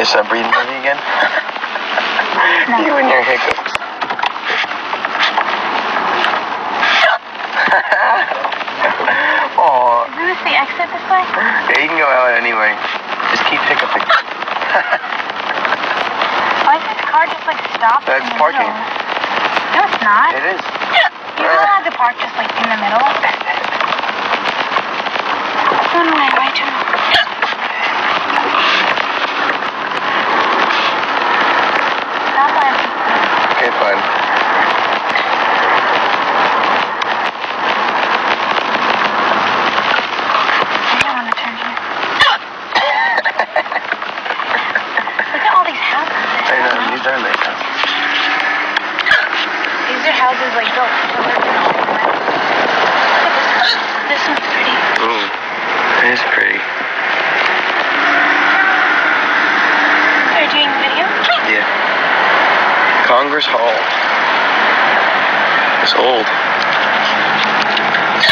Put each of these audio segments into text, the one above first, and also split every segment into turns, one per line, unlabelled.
start breathing heavy again?
No.
You and your hiccups. Aw.
Isn't this the exit this way?
Yeah, you can go out anyway. Just keep hiccuping.
Why is this car just like stopped?
That's
in the
parking.
middle? No, it's not.
It is.
You're not allowed to park just like in the middle. One way, right turn. Stop laughing.
Okay, fine.
I don't want to turn here. Look at all these houses.
I know, these are nice houses.
These are houses like built to live in all the way. Look at this one. This one's pretty.
Ooh, it is pretty.
Are you doing a video?
Yeah. Congress Hall. It's old.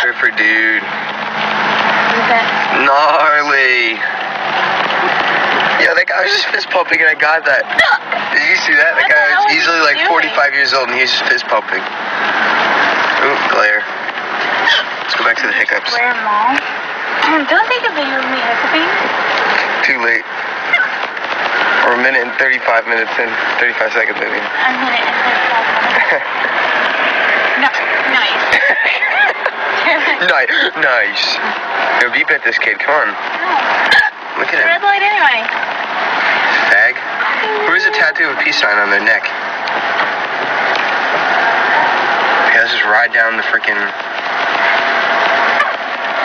Surfer dude.
What is that?
Gnarly. Yeah, that guy was just fist pumping and I got that. Did you see that? That guy was easily like 45 years old and he's just fist pumping. Ooh, glare. Let's go back to the hiccups.
Square Mall. Don't take a video of me hiccuping.
Too late. We're a minute and 35 minutes in. 35 seconds, I mean.
A minute and 35 seconds. No, nice.
Nice. Yo, beep at this kid. Come on.
No.
Look at
Red
him.
light anyway.
Fag. Where's a tattoo of a peace sign on their neck? Okay, let's just ride down the freaking...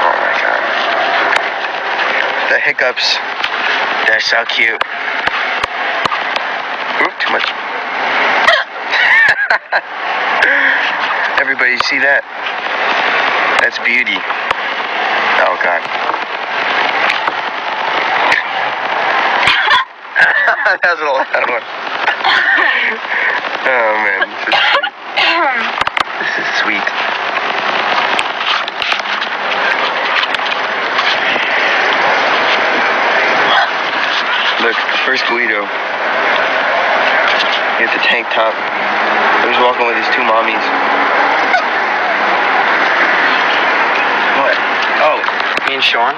Oh my god. The hiccups. They're so cute. Oop, too much. Everybody see that? That's beauty. Oh god. That was a loud one. Oh man, this is sweet. Look, first burrito. You get the tank top. I was walking with these two mommies. What? Oh, me and Sean.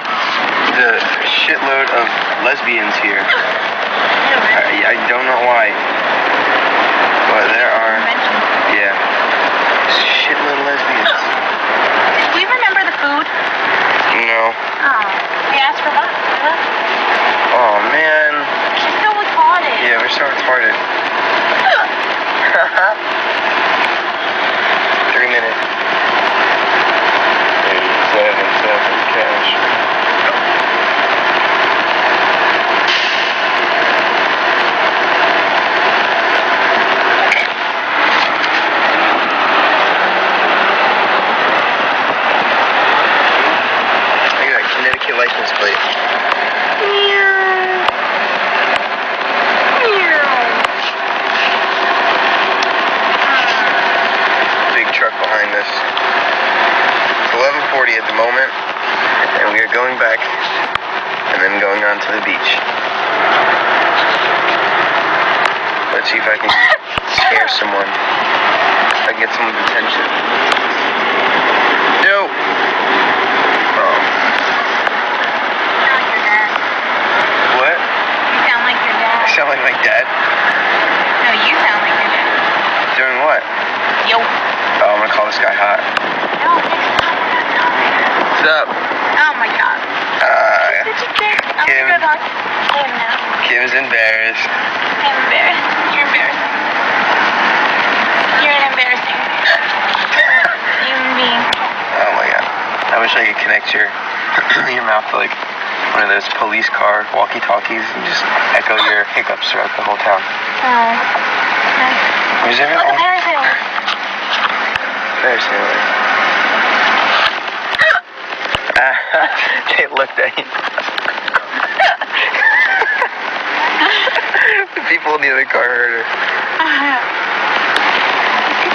The shitload of lesbians here. I don't know why. But there are. Yeah. Shitload of lesbians.
Did we remember the food?
No.
Oh. We asked for that.
Oh man.
She's so retarded.
Yeah, we're so retarded. 3 minutes. 87 cash. Look at that Connecticut license plate. Big truck behind us. It's 11:40 at the moment, and we are going back, and then going on to the beach. Let's see if I can scare someone. If I can get someone's attention. No! Oh.
Sound like your dad.
What?
You sound like your dad.
I sound like my dad?
No, you sound like your dad.
Doing what?
Yo.
Oh, I'm gonna call this guy hot.
No, next time.
What's up?
Oh my god. I'm
Kim.
gonna go talk to him now.
Kim's embarrassed.
I'm embarrassed. You're embarrassing. You're an embarrassing human being.
Oh my god. I wish I could connect your your mouth to like one of those police car walkie-talkies and just echo your hiccups throughout the whole town.
Oh. Nice.
Where's
Look, a
everyone?
parasailer.
Parasailer. They looked at you. The people in the other car heard her.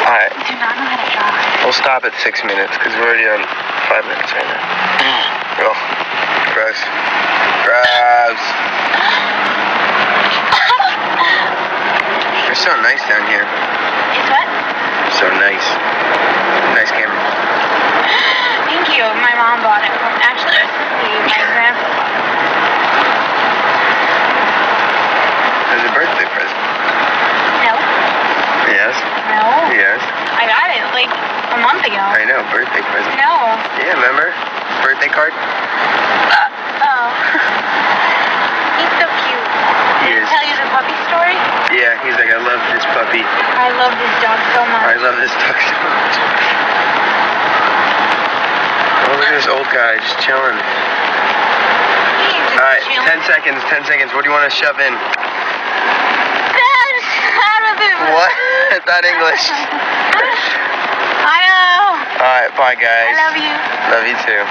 Alright.
Do not know how to drive.
We'll stop at 6 minutes because we're already on 5 minutes right now. Oh, gross. Gross. It's so nice down here.
It's what?
So nice. Nice camera.
Thank you. My mom bought it. Actually, my grandpa bought it.
It's a birthday present.
No.
Yes.
No.
Yes.
I got it like a month ago.
I know, birthday present.
No.
Yeah, remember? Birthday card?
Oh. He's so cute.
He
Did I
is.
tell you the puppy story?
Yeah, he's like, I love this puppy.
I love this dog so much.
I love this dog so much. Oh, look at this old guy just chilling.
He's just
Alright,
chilling.
10 seconds, 10 seconds. What do you want to shove in?
Dad, out of it.
What? It's not English.
I know.
Alright, bye guys.
I love you.
Love you too.